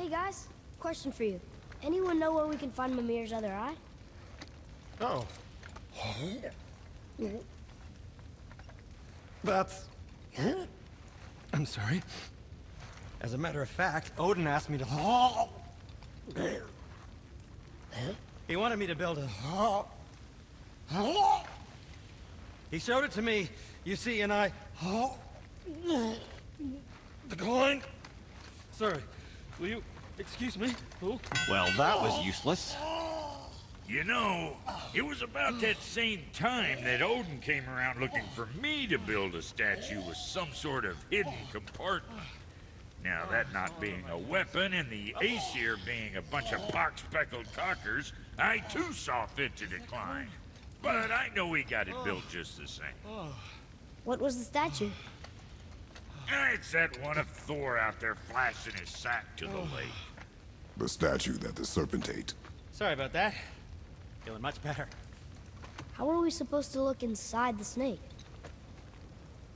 Hey guys, question for you. Anyone know where we can find Mimir's other eye? Oh. That's... I'm sorry. As a matter of fact, Odin asked me to... He wanted me to build a... He showed it to me, you see, and I... Declined. Sorry, will you excuse me? Oh. Well, that was useless. You know, it was about that same time that Odin came around looking for me to build a statue with some sort of hidden compartment. Now, that not being a weapon and the Aesir being a bunch of pock-speckled cockers, I too saw fit to decline. But I know he got it built just the same. What was the statue? It's that one of Thor out there flashing his sack to the lake. The statue that the serpent ate. Sorry about that. Feeling much better. How are we supposed to look inside the snake?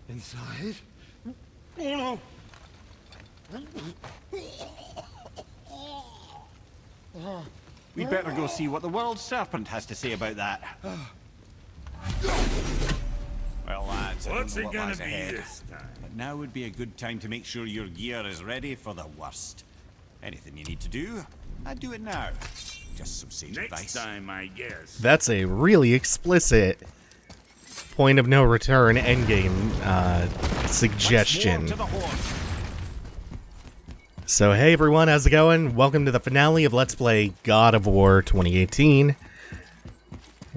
Inside? Oh no! We'd better go see what the world serpent has to say about that. Well, lads, What's I it don't know what gonna lies be ahead. this time? But now would be a good time to make sure your gear is ready for the worst. Anything you need to do, I'd do it now. Just some sage Next advice. time, I guess. That's a really explicit point of no return endgame suggestion. More to the horse. So hey everyone, how's it going? Welcome to the finale of Let's Play God of War 2018.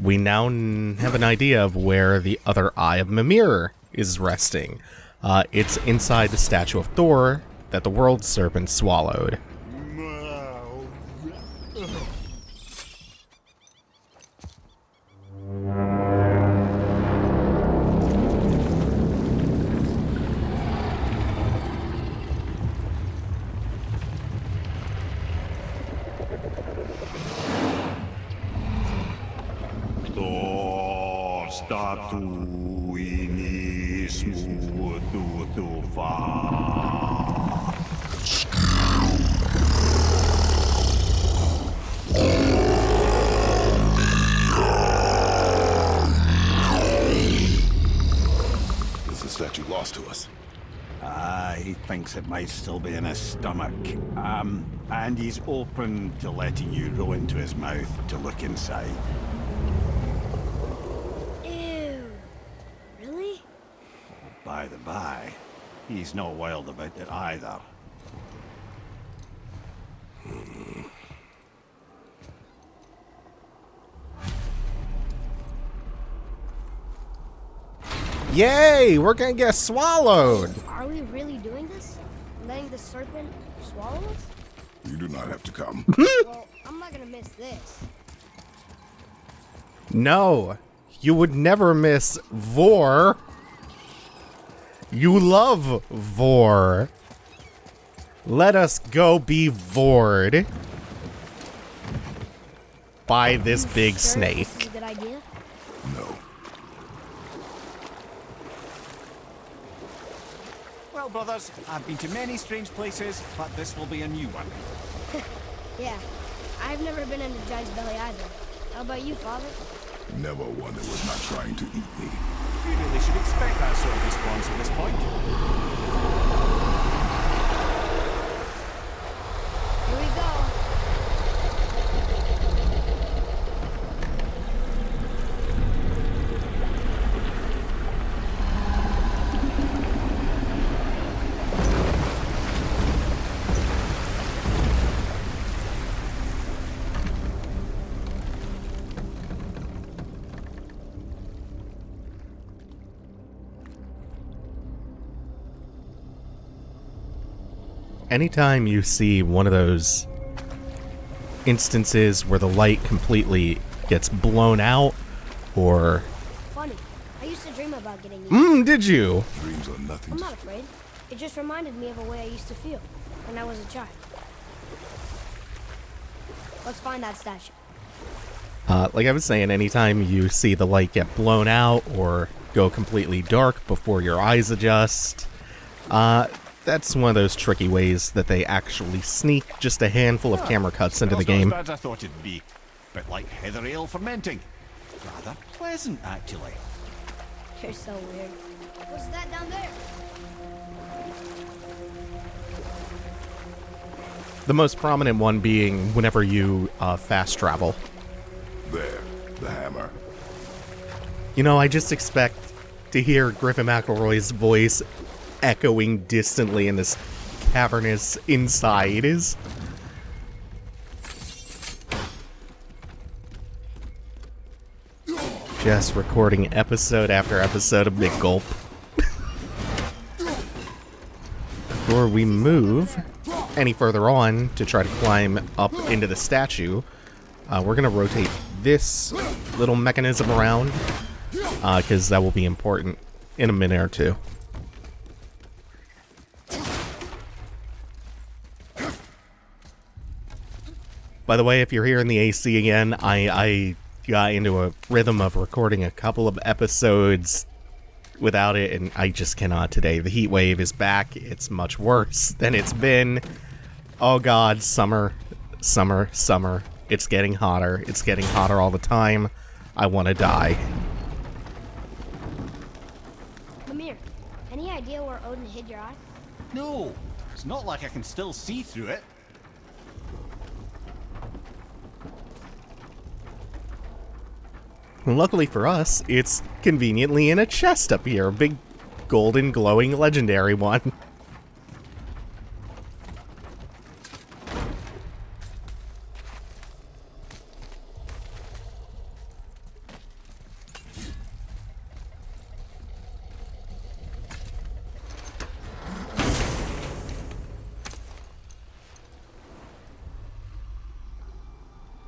We now have an idea of where the other eye of Mimir is resting. It's inside the statue of Thor that the world serpent swallowed. Is the statue lost to us? He thinks it might still be in his stomach. And he's open to letting you roll into his mouth to look inside. Ew. Really? By the by, he's not wild about it either. Yay! We're gonna get swallowed! Are we really doing this? Letting the serpent swallow us? You do not have to come. Well, I'm not gonna miss this. No, you would never miss Vor. You love Vor. Let us go be vored by this big Sure snake. This is a good idea? No. Well, brothers, I've been to many strange places, but this will be a new one. Yeah. I've never been in a giant's belly either. How about you, Father? Never one that was not trying to eat me. You really should expect that sort of response at this point. Here we go. Anytime you see one of those instances where the light completely gets blown out, or... Funny. I used to dream about getting eaten. did you? Dreams are nothing. I'm not afraid. It just reminded me of a way I used to feel when I was a child. Let's find that statue. Like I was saying, anytime you see the light get blown out or go completely dark before your eyes adjust, That's one of those tricky ways that they actually sneak just a handful of camera cuts into the game. Not as bad as I thought it'd be. Bit like heather ale fermenting. Rather pleasant, actually. You're so weird. What's that down there? The most prominent one being whenever you fast travel. There, the hammer. You know, I just expect to hear Griffin McElroy's voice echoing distantly in this cavernous inside. Just recording episode after episode of Big Gulp. Before we move any further on to try to climb up into the statue, we're going to rotate this little mechanism around, because that will be important in a minute or two. By the way, if you're hearing the AC again, I got into a rhythm of recording a couple of episodes without it, and I just cannot today. The heat wave is back. It's much worse than it's been. Oh god, summer, summer, summer. It's getting hotter. It's getting hotter all the time. I want to die. Mimir, any idea where Odin hid your eye? No, it's not like I can still see through it. Luckily for us, it's conveniently in a chest up here. A big, golden, glowing, legendary one.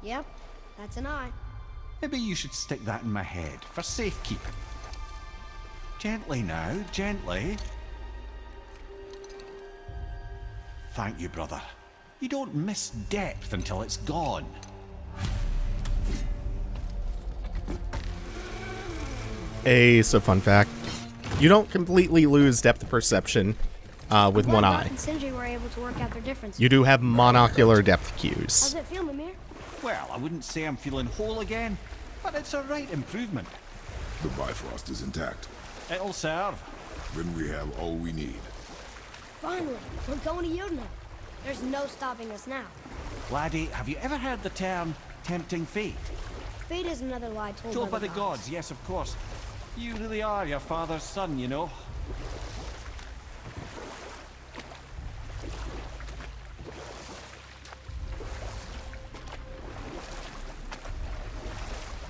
Yep, that's an eye. Maybe you should stick that in my head for safekeeping. Gently now, gently. Thank you, brother. You don't miss depth until it's gone. So fun fact. You don't completely lose depth of perception with one eye. And Sindri were able to work out their differences. You do have monocular depth How's cues. it feel, Mimir? Well, I wouldn't say I'm feeling whole again, but it's a right improvement. The Bifrost is intact. It'll serve. Then we have all we need. Finally, we're going to Jotunheim. There's no stopping us now. Laddie, have you ever heard the term tempting fate? Fate is another lie told, Told by the gods, yes, of course. You really are your father's son, you know.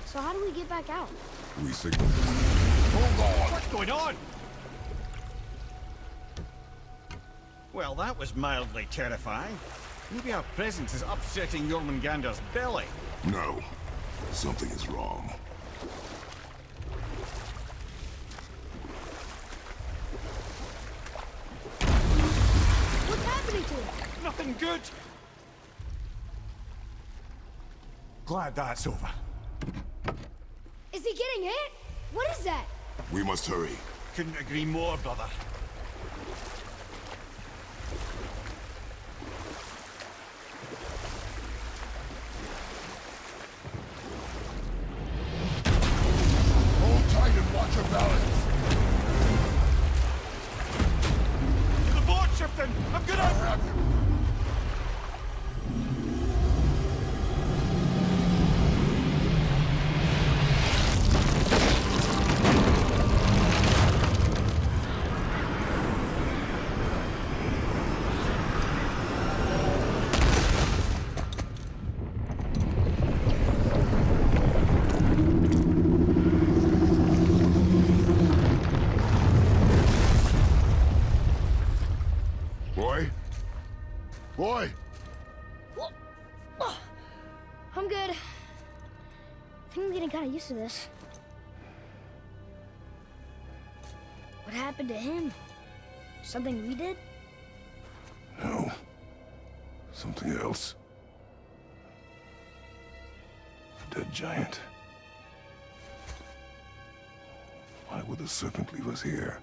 So how do we get back out? We signal. Hold on! What's going on? Well, that was mildly terrifying. Maybe our presence is upsetting Jormungandr's belly. No. Something is wrong. What's happening to it? Nothing good. Glad that's over. Is he getting hit? What is that? We must hurry. Couldn't agree more, brother. Hold tight and watch your balance. The board shifting! I'm gonna... I'll have you. Boy! I'm good. I think I'm getting kind of used to this. What happened to him? Something we did? No. Something else. A dead giant. Why would the serpent leave us here?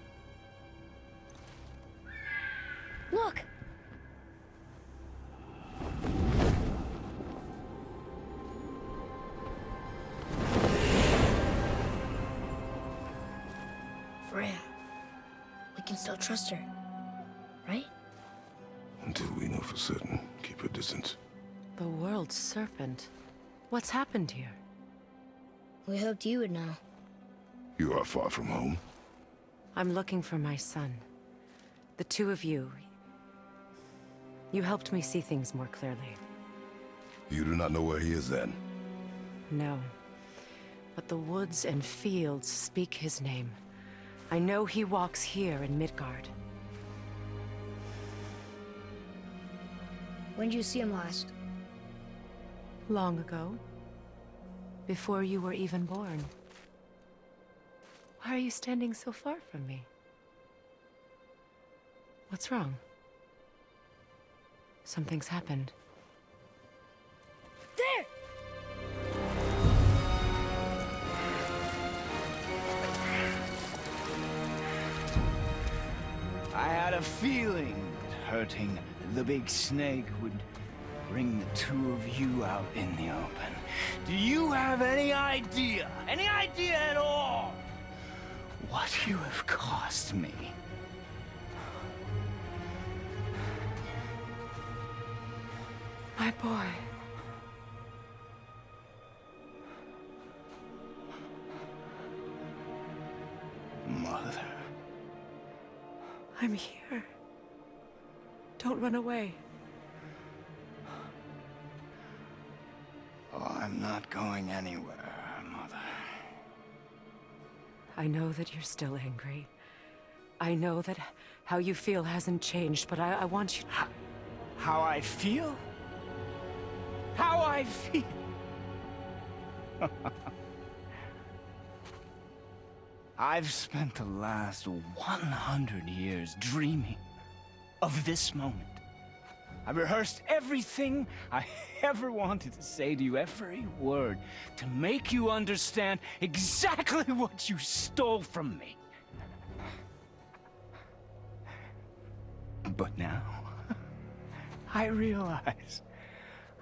still trust her, right? Until we know for certain, keep her distance. The world's serpent. What's happened here? We hoped you would know. You are far from home. I'm looking for my son. The two of you. You helped me see things more clearly. You do not know where he is then? No. But the woods and fields speak his name. I know he walks here in Midgard. When did you see him last? Long ago. Before you were even born. Why are you standing so far from me? What's wrong? Something's happened. There! I had a feeling that hurting the big snake would bring the two of you out in the open. Do you have any idea at all, what you have cost me? My boy. Mother. I'm here. Don't run away. Oh, I'm not going anywhere, Mother. I know that you're still angry. I know that how you feel hasn't changed, but I want you to... How I feel? How I feel? I've spent the last 100 years dreaming of this moment. I rehearsed everything I ever wanted to say to you, every word, to make you understand exactly what you stole from me. But now, I realize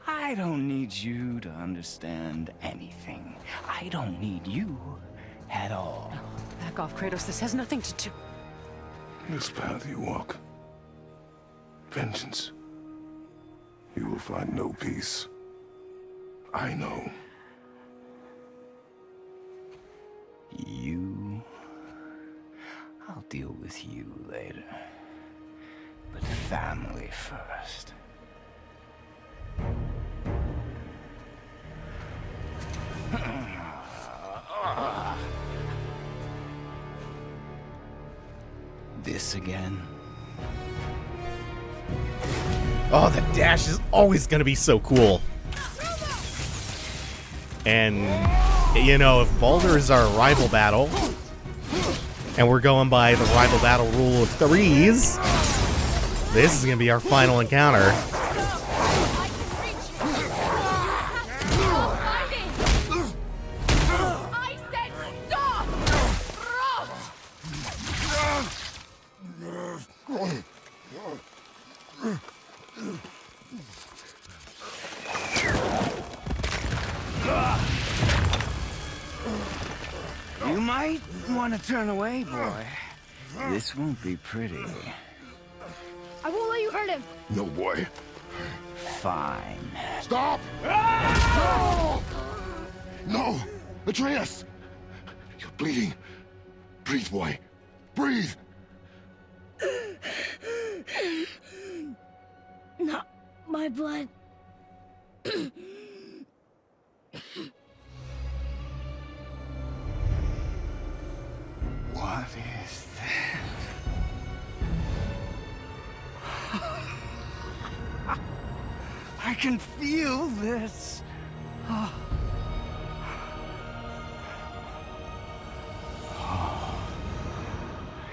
I don't need you to understand anything. I don't need you at all. No, back off, Kratos. This has nothing to do... This path you walk, vengeance, you will find no peace. I know. You... I'll deal with you later. But family first. This again? Oh, the dash is always going to be so cool. And, you know, if Baldur is our rival battle, and we're going by the rival battle rule of threes, this is going to be our final encounter. You might want to turn away, boy. This won't be pretty. I won't let you hurt him. No, boy. Fine. Stop! No! No! Atreus! You're bleeding. Breathe, boy. Breathe! Not my blood. What is that? I can feel this. I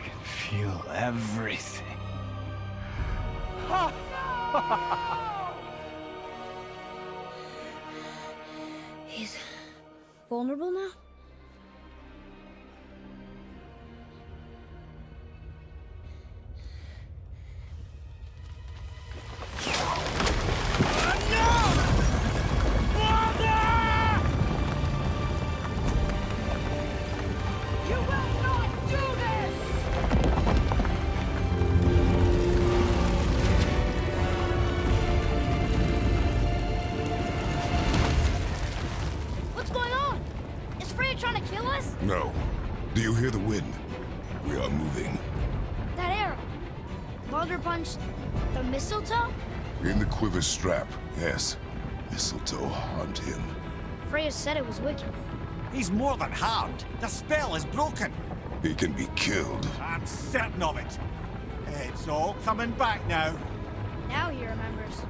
can feel everything. He's vulnerable now? you hear the wind? We are moving. That arrow. Baldur punched the mistletoe? In the quiver strap, yes. Mistletoe harmed him. Freya said it was wicked. He's more than harmed. The spell is broken. He can be killed. I'm certain of it. It's all coming back now. Now he remembers.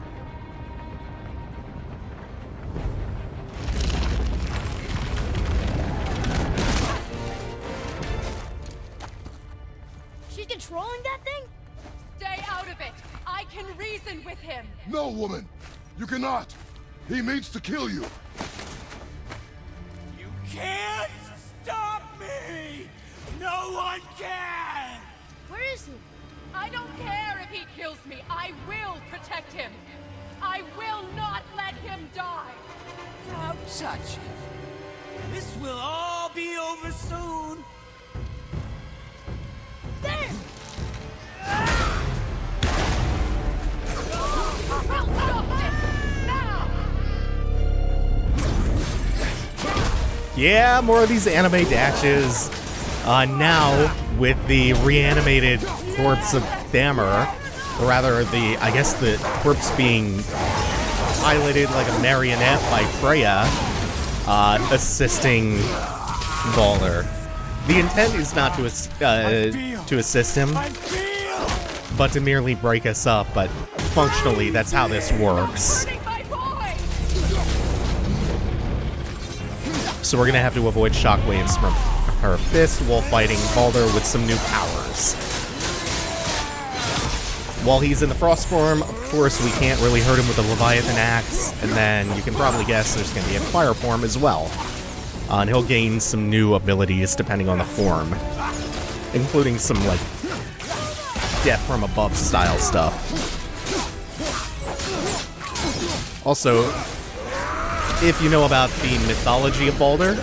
She's controlling that thing? Stay out of it! I can reason with him! No, woman! You cannot! He means to kill you! You can't stop me! No one can! Where is he? I don't care if he kills me. I will protect him. I will not let him die. Don't touch him. This will all be over soon. There! Stop this! Now! Yeah, more of these anime dashes. Now, with the reanimated corpse of Thamur, or rather, I guess the corpse being piloted like a marionette by Freya, assisting Baldur. The intent is not to assist him, but to merely break us up, but functionally, that's how this works. So we're gonna have to avoid shockwaves from her fist while fighting Baldur with some new powers. While he's in the frost form, of course, we can't really hurt him with the Leviathan axe, and then you can probably guess there's gonna be a fire form as well. And he'll gain some new abilities depending on the form, including some, like, death from above style stuff. Also, if you know about the mythology of Baldur,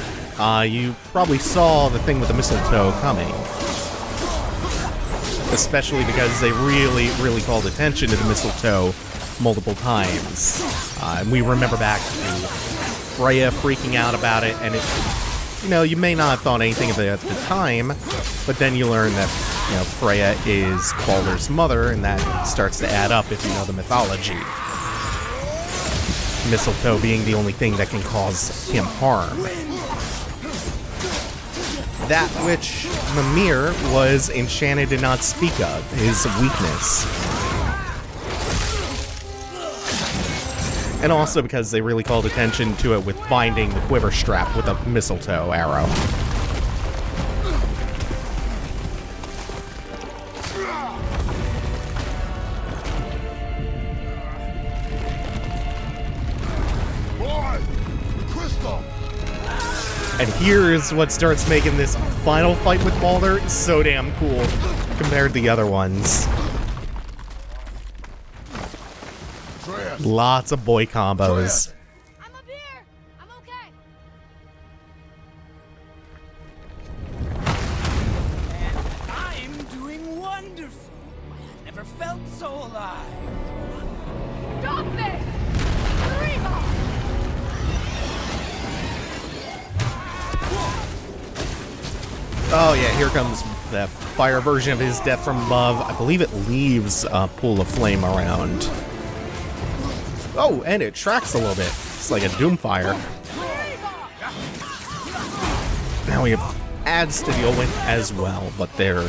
you probably saw the thing with the mistletoe coming. Especially because they really called attention to the mistletoe multiple times. And we remember back to Freya freaking out about it, and it, you may not have thought anything of it at the time, but then you learn that, Freya is Baldur's mother, and that starts to add up if you know the mythology. Mistletoe being the only thing that can cause him harm. That which Mimir was enchanted to not speak of, his weakness. And also because they really called attention to it with binding the quiver strap with a mistletoe arrow. And here's what starts making this final fight with Baldur so damn cool compared to the other ones. Lots of boy combos. I'm up here! I'm okay! And I'm doing wonderful. Never felt so alive. Stop this! Reba! Oh yeah, here comes the fire version of his death from above. I believe it leaves a pool of flame around. Oh, and it tracks a little bit. It's like a Doomfire. Now we have adds to the Owen as well, but they're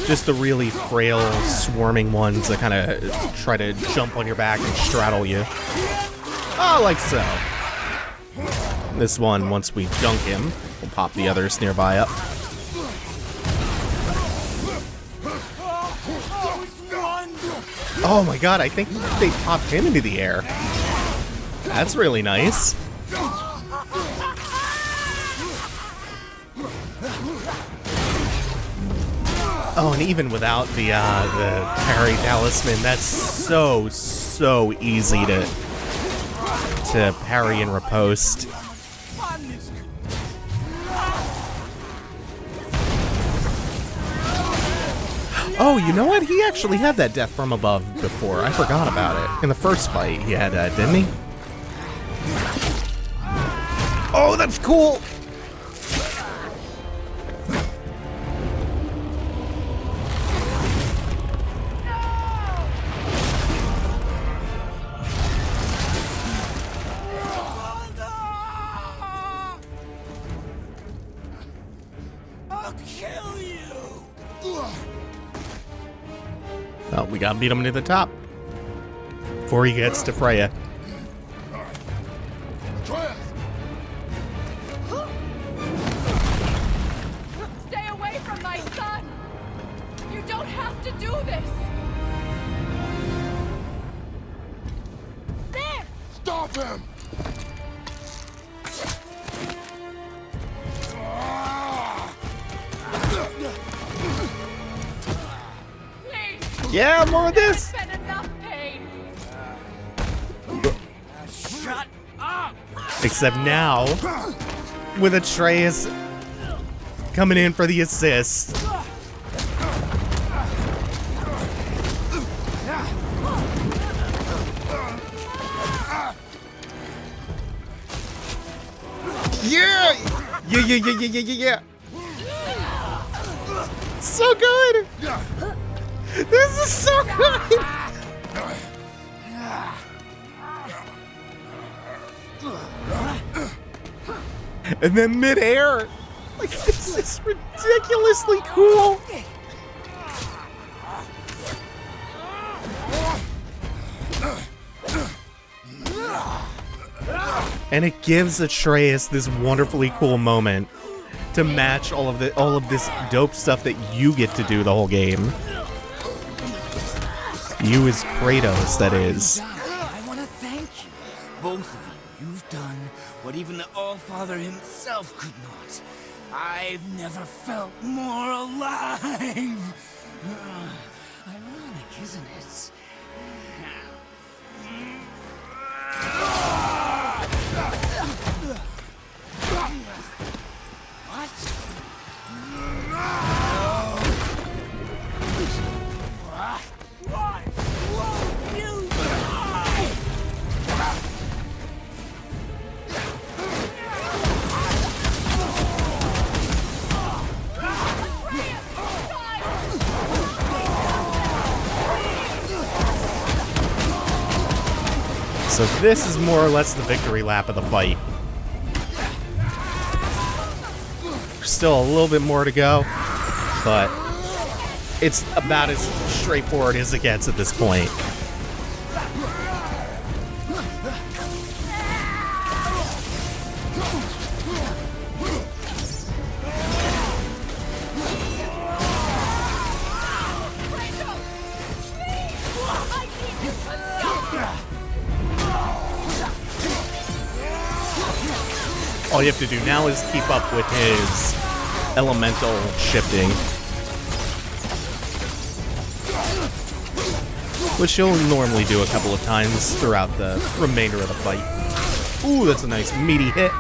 just the really frail, swarming ones that kind of try to jump on your back and straddle you. Oh, like so. This one, once we dunk him, we'll pop the others nearby up. Oh my god, I think they popped him into the air. That's really nice. Oh, and even without the parry talisman, that's so easy to parry and riposte. Oh, you know what? He actually had that death from above before. I forgot about it. In the first fight, he had that, didn't he? Oh, that's cool! gotta beat him to the top before he gets to Freya. Stay away from my son! You don't have to do this! There! Stop him! Please! Yeah, more of this! There's been enough pain! Shut up! Except now, with Atreus coming in for the assist. Yeah! Yeah. So good! This is so good! And then mid-air, like, this is ridiculously cool. And it gives Atreus this wonderfully cool moment to match all of this dope stuff that you get to do the whole game. You as Kratos, that is. I want to thank you, both of you. You've done what even the All-Father himself could not. I've never felt more alive. Ironic, isn't it? Why won't you die? So this is more or less the victory lap of the fight. There's still a little bit more to go, but it's about as straightforward as it gets at this point. All you have to do now is keep up with his elemental shifting, which you'll normally do a couple of times throughout the remainder of the fight. Ooh, that's a nice meaty hit.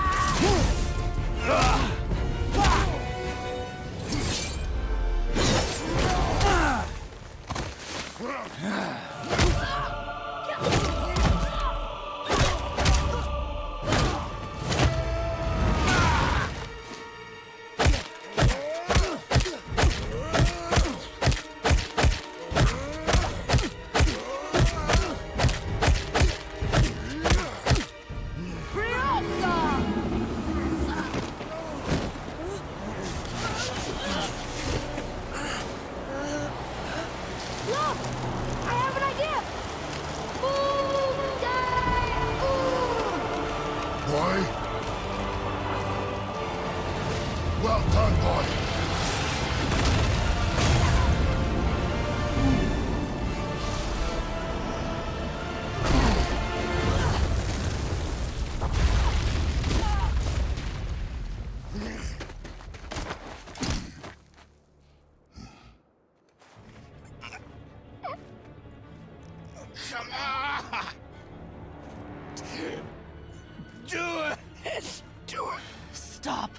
Stop.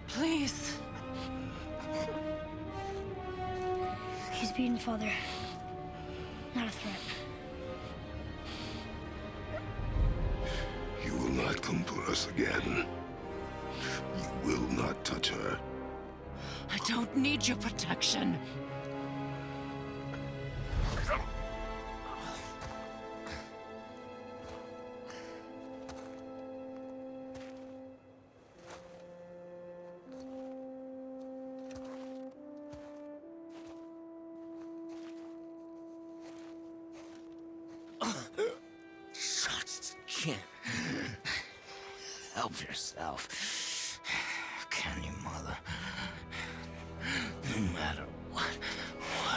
Please. He's beaten Father. Not a threat. You will not come for us again. You will not touch her. I don't need your protection. Shots again. Help yourself. Can you, mother? No matter what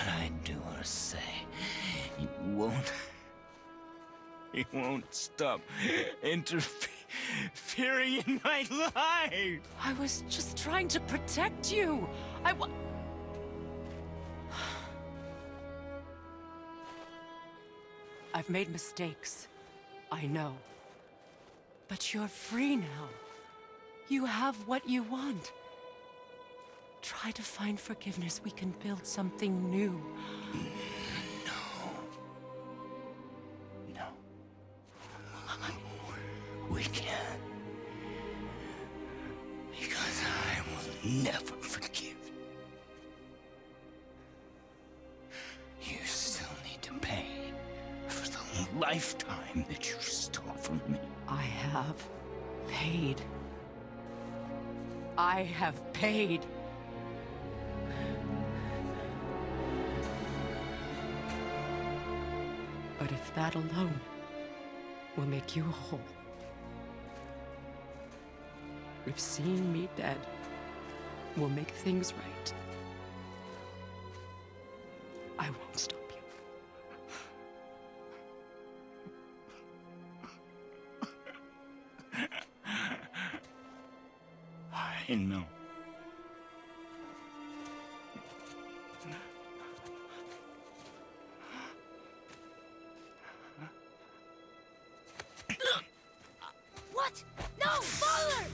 I do or say, you won't stop interfering in my life. I was just trying to protect you. I've made mistakes. I know. But you're free now. You have what you want. Try to find forgiveness. We can build something new. No. We can't. Because I will never forgive. You still need to pay for the lifetime that you stole from me. I have paid. I have paid. But if that alone will make you whole, if seeing me dead will make things right, I won't stop you. I know. What? No, Baldur!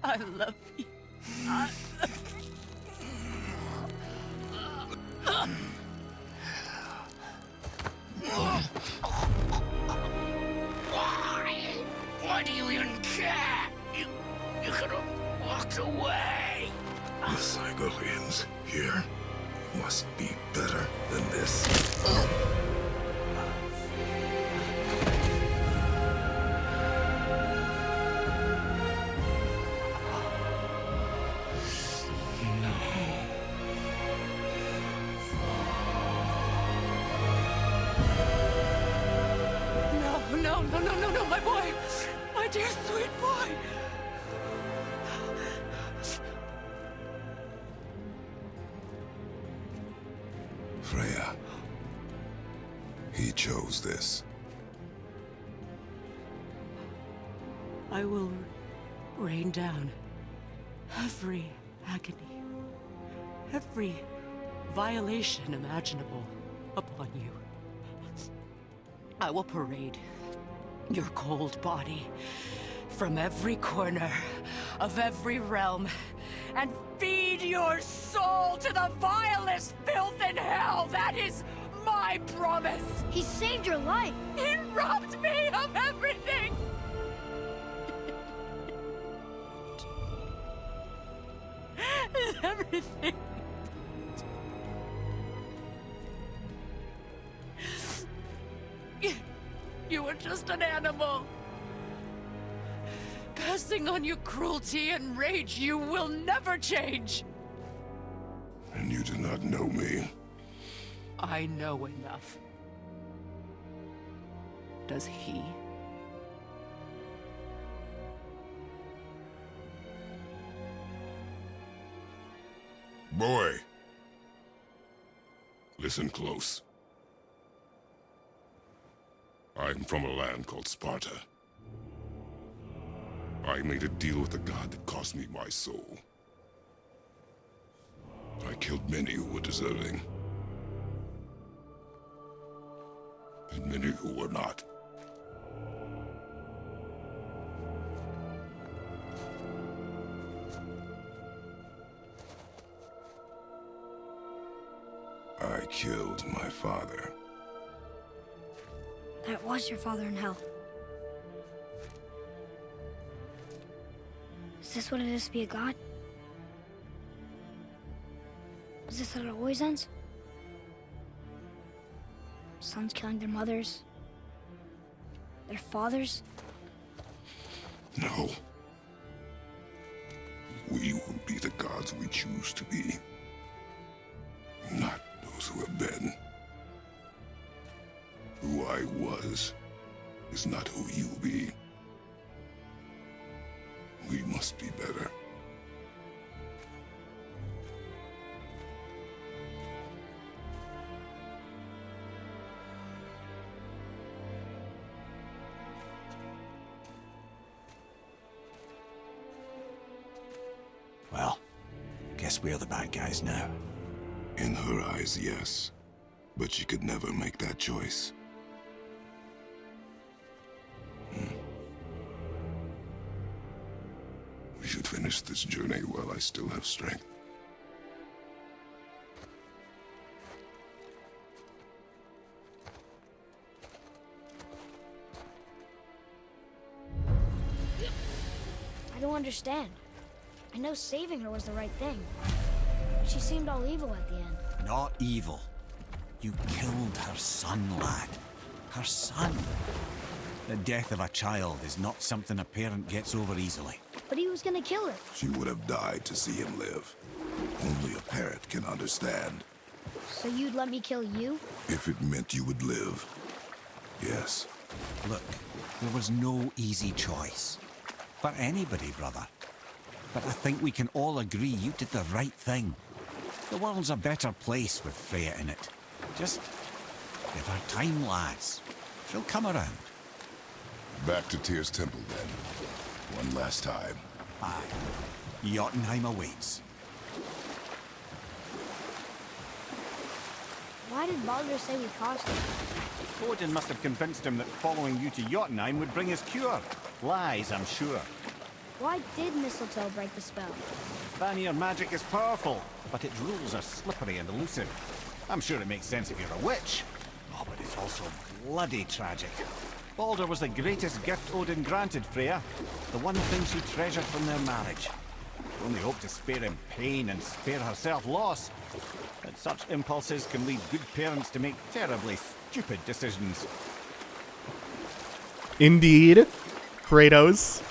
I love you. Why do you even care? You could have walked away. The Sigurians here must be better than this. No, my boy! My dear sweet boy! Freya. He chose this. I will rain down every agony, every violation imaginable upon you. I will parade your cold body from every corner of every realm and feed your soul to the vilest filth in hell. That is my promise. He saved your life. He robbed me of everything. Everything. You were just an animal. Passing on your cruelty and rage, you will never change. And you do not know me. I know enough. Does he? Boy. Listen close. I'm from a land called Sparta. I made a deal with the god that cost me my soul. I killed many who were deserving. And many who were not. I killed my father. That was your father in hell. Is this what it is to be a god? Is this how it always ends? Sons killing their mothers? Their fathers? No. We will be the gods we choose to be. matters is not who you be. We must be better. Well, guess we're the bad guys now. In her eyes, yes. But she could never make that choice. We should finish this journey while I still have strength. I don't understand. I know saving her was the right thing. She seemed all evil at the end. Not evil. You killed her son, lad. Her son. The death of a child is not something a parent gets over easily. But he was gonna kill her. She would have died to see him live. Only a parent can understand. So you'd let me kill you? If it meant you would live. Yes. Look, there was no easy choice. For anybody, brother. But I think we can all agree you did the right thing. The world's a better place with Freya in it. Just give her time, lads. She'll come around. Back to Tyr's temple, then. One last time. Aye. Jotunheim awaits. Why did Baldur say we cost him? Odin must have convinced him that following you to Jotunheim would bring his cure. Lies, I'm sure. Why did mistletoe break the spell? Vanir magic is powerful, but its rules are slippery and elusive. I'm sure it makes sense if you're a witch. Oh, but it's also bloody tragic. Baldur was the greatest gift Odin granted Freya. The one thing she treasured from their marriage. Only hoped to spare him pain and spare herself loss. But such impulses can lead good parents to make terribly stupid decisions. Indeed, Kratos.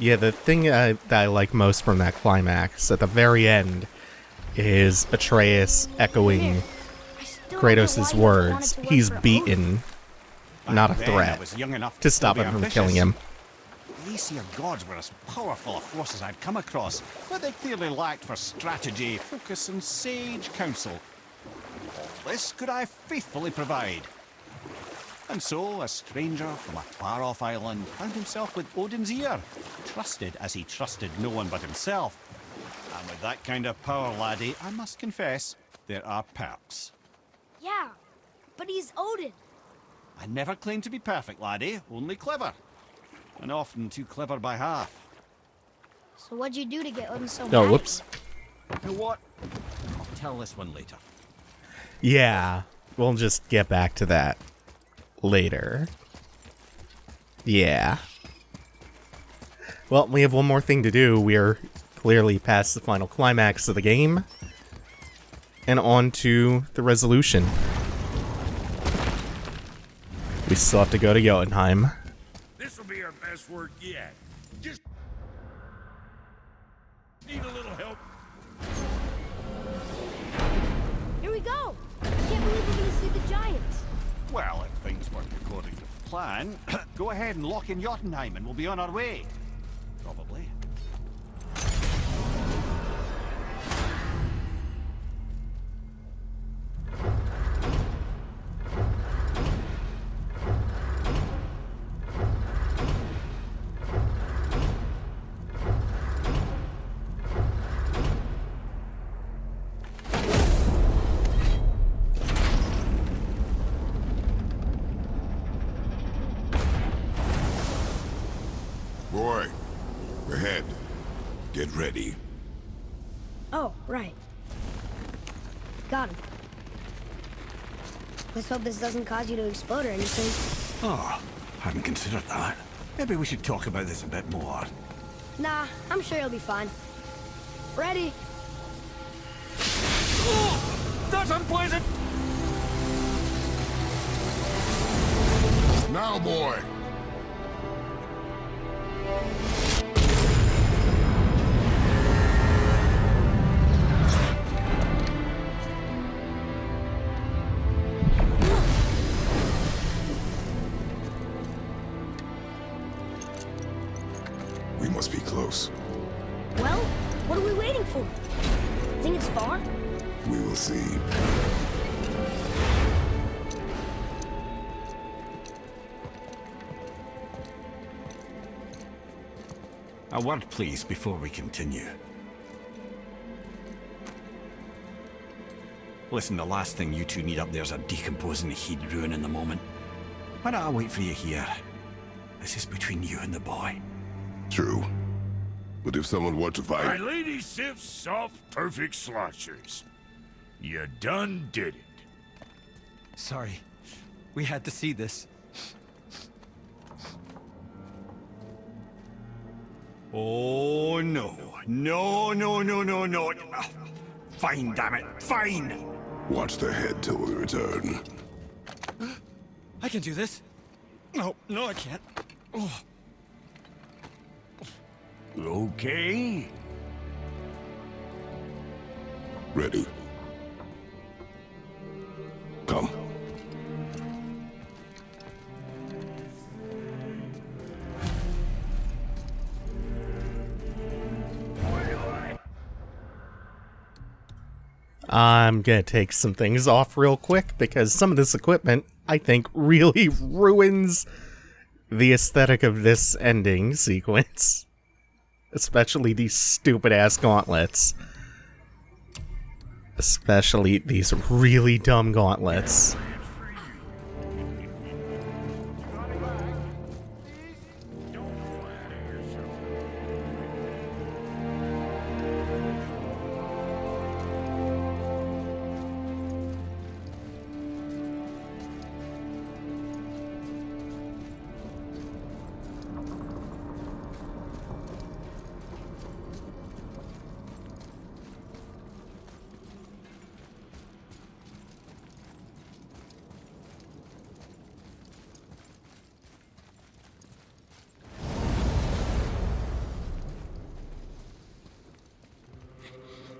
Yeah, the thing that I like most from that climax at the very end is Atreus echoing Kratos' words. He's beaten, not a threat, to stop him from killing him. The Aesir gods were as powerful a force as I'd come across, but they clearly lacked for strategy, focus, and sage counsel. All this could I faithfully provide. And so, a stranger from a far-off island found himself with Odin's ear, trusted as he trusted no one but himself. And with that kind of power, laddie, I must confess, there are perks. Yeah, but he's Odin. I never claimed to be perfect, laddie, only clever. And often too clever by half. So what'd you do to get Odin so mad? Oh, whoops. You know what? I'll tell this one later. Yeah, we'll just get back to that later. Yeah. Well, we have one more thing to do. We are clearly past the final climax of the game. And on to the resolution. We still have to go to Jotunheim. This will be our best work yet. Just need a little help. Here we go! I can't believe we're gonna see the giants. Well, if things work according to plan, go ahead and lock in Jotunheim and we'll be on our way. Probably. Boy, ahead. Get ready. Oh, right. Got him. Let's hope this doesn't cause you to explode or anything. Oh, hadn't considered that. Maybe we should talk about this a bit more. Nah, I'm sure you'll be fine. Ready? Oh, that's unpleasant! Now, boy! are? We will see. A word, please, before we continue. Listen, the last thing you two need up there's a decomposing heat ruining the moment. Why don't I wait for you here? This is between you and the boy. True. But if someone were to My fight... lady Sif's soft, perfect sloshers. You done did it. Sorry. We had to see this. Oh, no. No, no, no, no, no. Fine, damn it. Fine. Watch their head till we return. I can do this. No, I can't. Oh. Okay. Ready. Come. I'm gonna take some things off real quick because some of this equipment, I think, really ruins the aesthetic of this ending sequence. Especially these stupid-ass gauntlets. Especially these really dumb gauntlets.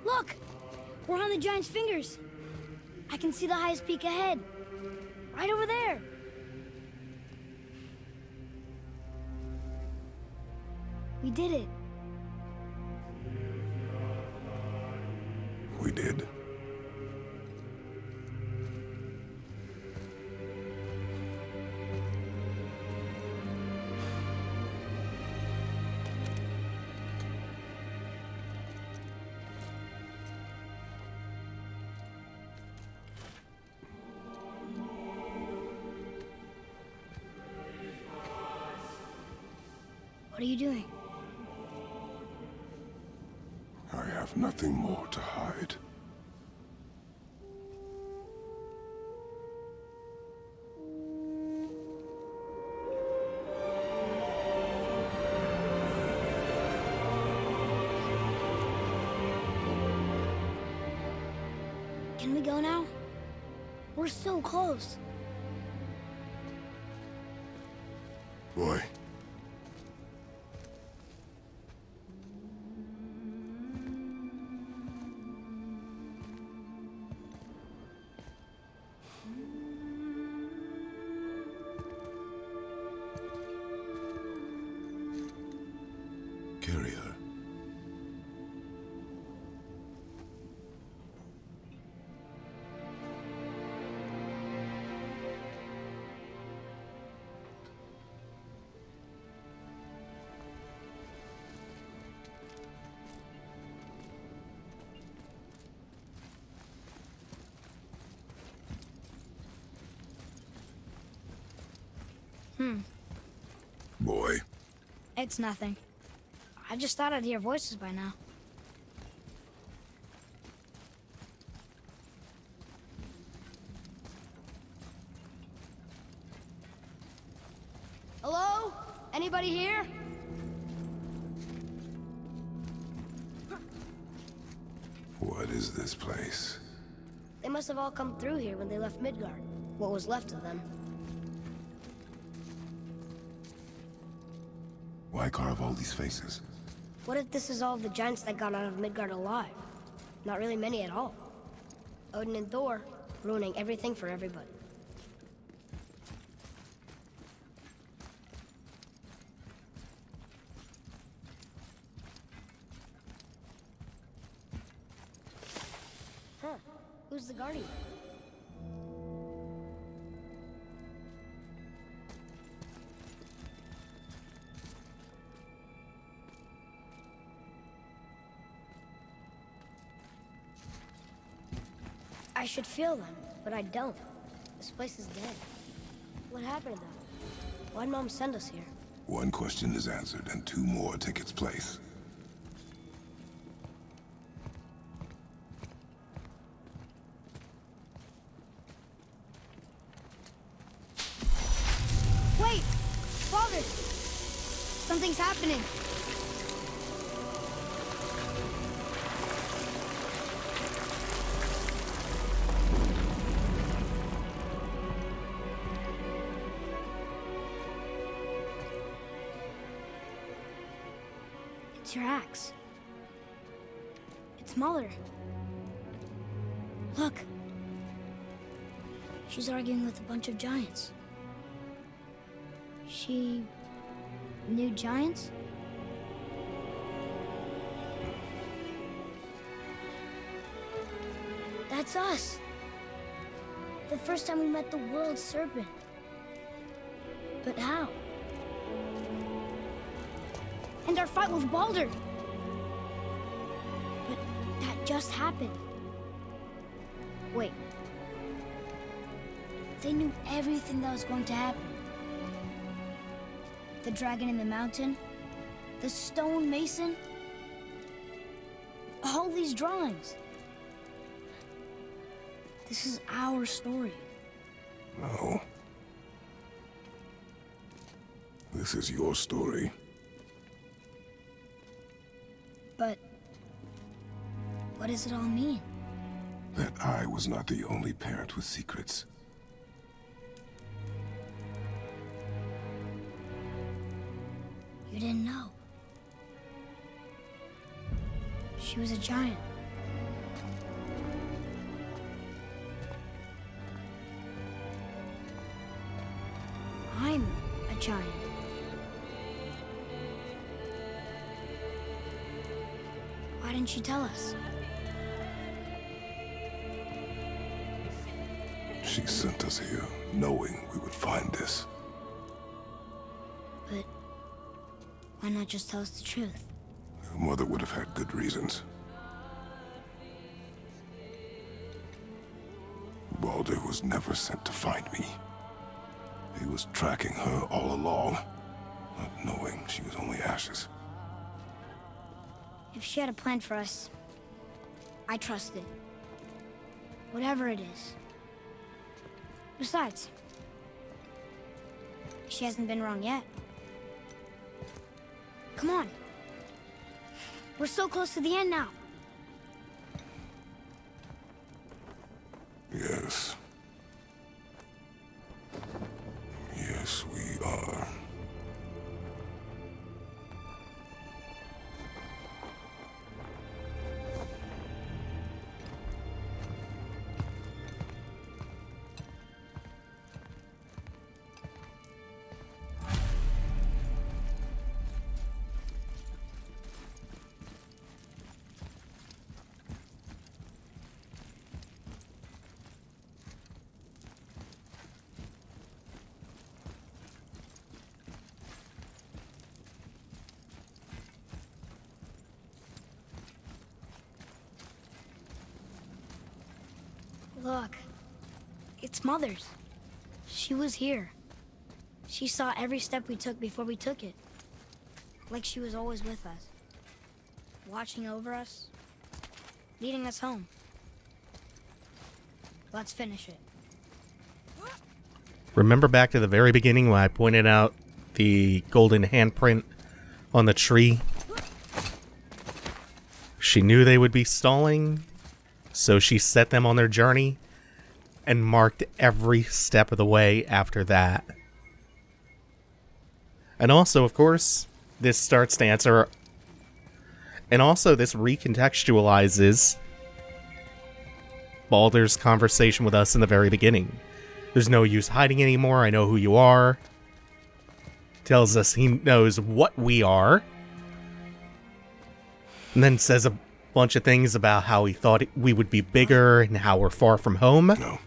Look! We're on the giant's fingers. I can see the highest peak ahead. Right over there. We did it. We did. What are you doing? I have nothing more to hide. Can we go now? We're so close. Boy. Carry her. Boy. It's nothing. I just thought I'd hear voices by now. Hello? Anybody here? What is this place? They must have all come through here when they left Midgard. What was left of them. Why carve all these faces? What if this is all the giants that got out of Midgard alive? Not really many at all. Odin and Thor, ruining everything for everybody. Who's the guardian? I should feel them, but I don't. This place is dead. What happened to them? Why'd Mom send us here? One question is answered, and two more take its place. Wait! Father! Something's happening. It's your axe. It's Mother. Look. She's arguing with a bunch of giants. She knew giants? That's us. The first time we met the world serpent. But how? And our fight with Baldur. But that just happened. Wait. They knew everything that was going to happen. The dragon in the mountain, the stone mason, all these drawings. This is our story. No. This is your story. But what does it all mean? That I was not the only parent with secrets. You didn't know. She was a giant. I'm a giant. Why didn't she tell us? She sent us here, knowing we would find this. But why not just tell us the truth? Your mother would have had good reasons. Baldur was never sent to find me. He was tracking her all along, not knowing she was only ashes. If she had a plan for us, I trust it. Whatever it is. Besides, she hasn't been wrong yet. Come on. We're so close to the end now. Yes. Yes, we are. Look, it's Mother's. She was here. She saw every step we took before we took it. Like she was always with us. Watching over us. Leading us home. Let's finish it. Remember back to the very beginning when I pointed out the golden handprint on the tree? She knew they would be stalling, so she set them on their journey and marked every step of the way after that. And also, of course, this starts to answer... And also, this recontextualizes Baldur's conversation with us in the very beginning. There's no use hiding anymore, I know who you are. Tells us he knows what we are. And then says bunch of things about how he thought we would be bigger and how we're far from home. No.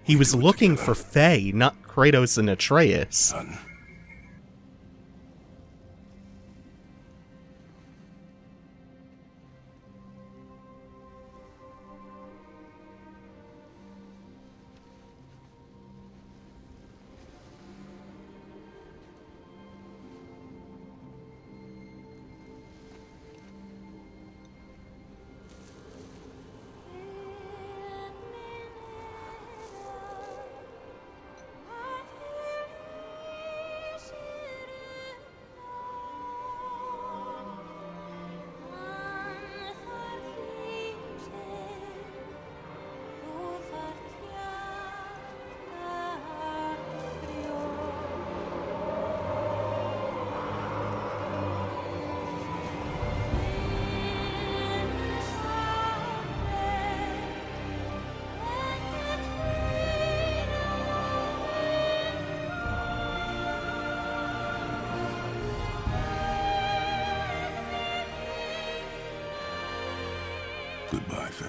He was looking for Faye, not Kratos and Atreus. Son. Goodbye, Faye.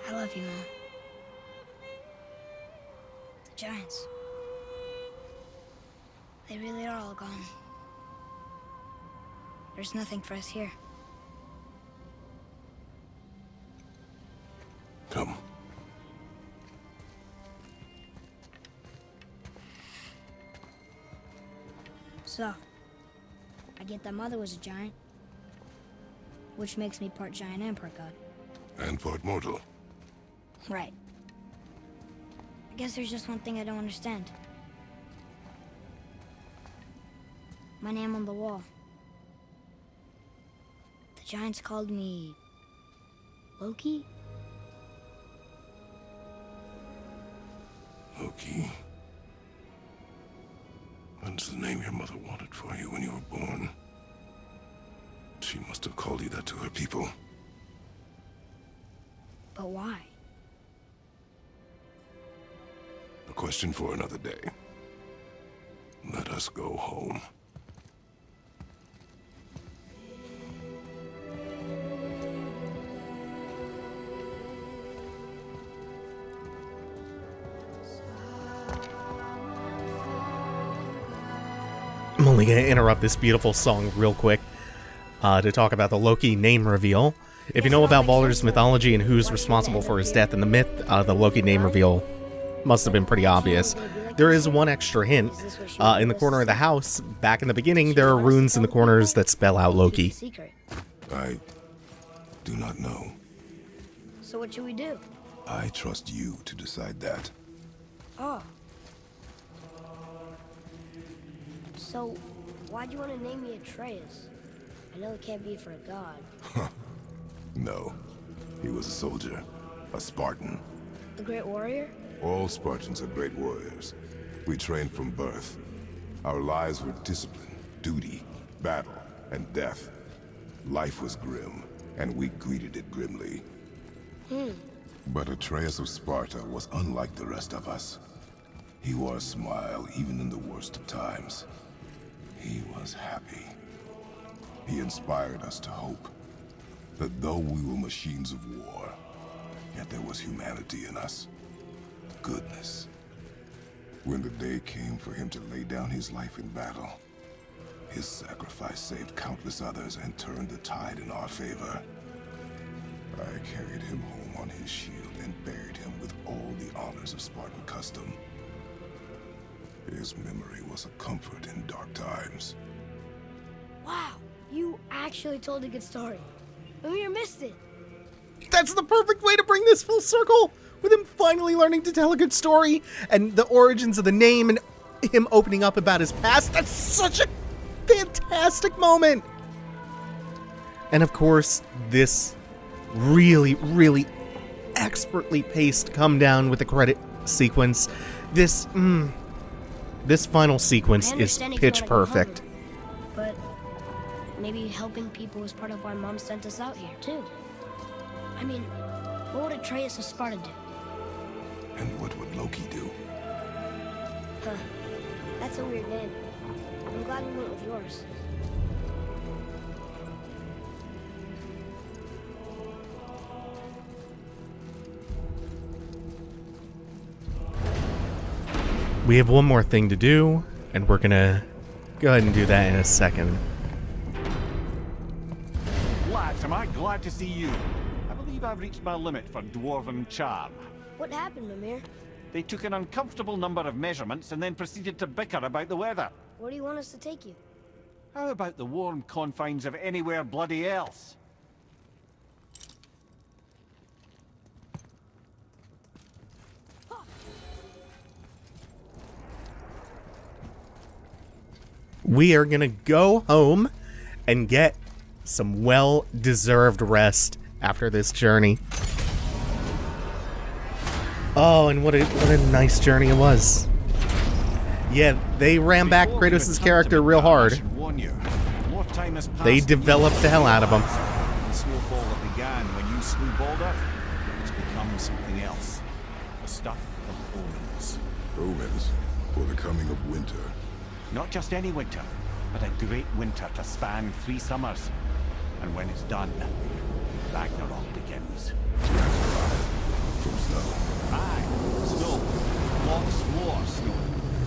I love you, Mom. The giants. They really are all gone. There's nothing for us here. Come. So, I get that Mother was a giant, which makes me part giant and part god. And part mortal. Right. I guess there's just one thing I don't understand. My name on the wall. The giants called me... Loki? Loki. That's the name your mother wanted for you when you were born. She must have called you that to her people. But why? A question for another day. Let us go home. I'm only going to interrupt this beautiful song real quick to talk about the Loki name reveal. If you know about Baldur's mythology and who's responsible for his death in the myth, the Loki name reveal must have been pretty obvious. There is one extra hint. In the corner of the house, back in the beginning, there are runes in the corners that spell out Loki. I do not know. So what should we do? I trust you to decide that. Oh. So, why'd you want to name me Atreus? I know it can't be for a god. No. He was a soldier. A Spartan. A great warrior? All Spartans are great warriors. We trained from birth. Our lives were discipline, duty, battle, and death. Life was grim, and we greeted it grimly. But Atreus of Sparta was unlike the rest of us. He wore a smile even in the worst of times. He was happy. He inspired us to hope that though we were machines of war, yet there was humanity in us. Goodness. When the day came for him to lay down his life in battle, his sacrifice saved countless others and turned the tide in our favor. I carried him home on his shield and buried him with all the honors of Spartan custom. His memory was a comfort in dark times. Wow, you actually told a good story. Mimir missed it. That's the perfect way to bring this full circle, with him finally learning to tell a good story, and the origins of the name, and him opening up about his past. That's such a fantastic moment! And of course, this really, really expertly paced come down with the credit sequence. This final sequence is pitch perfect. But maybe helping people was part of why Mom sent us out here, too. I mean, what would Atreus of Sparta do? And what would Loki do? Huh. That's a weird name. I'm glad we went with yours. We have one more thing to do, and we're gonna go ahead and do that in a second. Lads, am I glad to see you. I believe I've reached my limit for dwarven charm. What happened, Mimir? They took an uncomfortable number of measurements and then proceeded to bicker about the weather. Where do you want us to take you? How about the warm confines of anywhere bloody else? We are gonna go home and get some well-deserved rest after this journey. Oh, and what a nice journey it was. Yeah, they ran back Kratos' character real hard. They developed the hell out of him. The snowfall that began when you slew Baldur, it's become something else. The stuff of omens. Omens for the coming of winter. Not just any winter, but a great winter to span 3 summers. And when it's done, Ragnarok begins. From snow. Aye, snow. Lots more snow.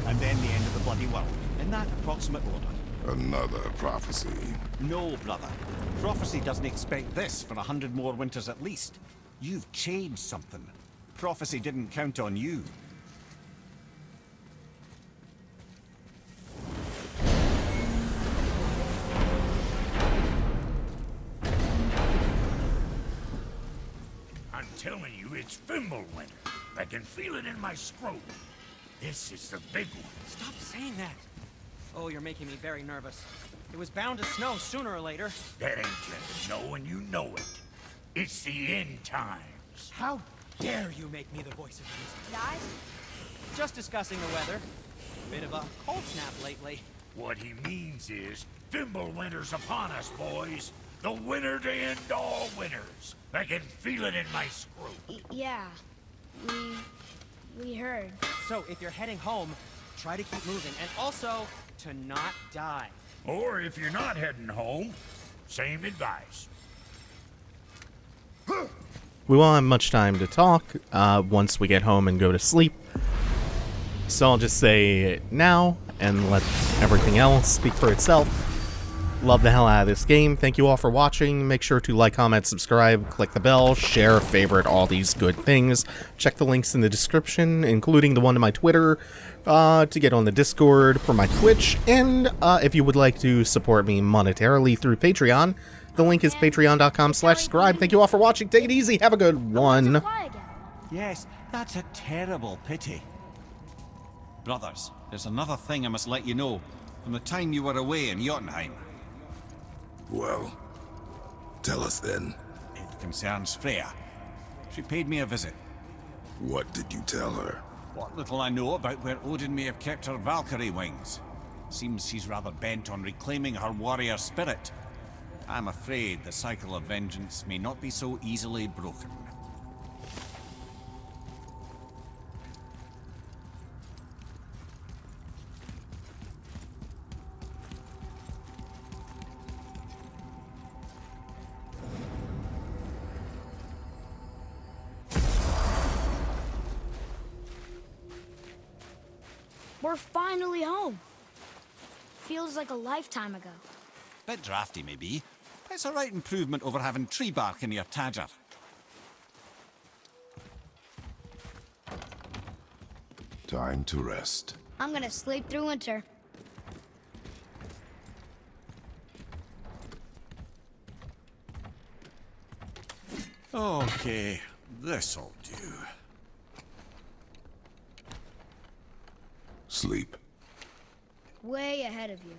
And then the end of the bloody world. In that approximate order. Another prophecy. No, brother. Prophecy doesn't expect this for 100 more winters at least. You've changed something. Prophecy didn't count on you. I'm telling you, it's Fimbulwinter. I can feel it in my scrotum. This is the big one. Stop saying that. Oh, you're making me very nervous. It was bound to snow sooner or later. That ain't just snow, and you know it. It's the end times. How dare you make me the voice of reason? Guys? Just discussing the weather. Bit of a cold snap lately. What he means is, Fimbulwinter's upon us, boys. The winter to end all winters. I can feel it in my scrotum. Yeah. We heard. So, if you're heading home, try to keep moving. And also, to not die. Or if you're not heading home, same advice. We won't have much time to talk once we get home and go to sleep. So I'll just say it now and let everything else speak for itself. Love the hell out of this game. Thank you all for watching. Make sure to like, comment, subscribe, click the bell, share, favorite, all these good things. Check the links in the description, including the one to my Twitter, to get on the Discord, for my Twitch, and if you would like to support me monetarily through Patreon, the link is patreon.com/scribe. Thank you all for watching. Take it easy. Have a good one. Yes, that's a terrible pity. Brothers, there's another thing I must let you know. From the time you were away in Jotunheim. Well, tell us then. It concerns Freya. She paid me a visit. What did you tell her? What little I know about where Odin may have kept her Valkyrie wings. Seems she's rather bent on reclaiming her warrior spirit. I'm afraid the cycle of vengeance may not be so easily broken. We're finally home. Feels like a lifetime ago. Bit drafty, maybe. But it's a right improvement over having tree bark in your tadger. Time to rest. I'm gonna sleep through winter. Okay, this'll do. Sleep. Way ahead of you.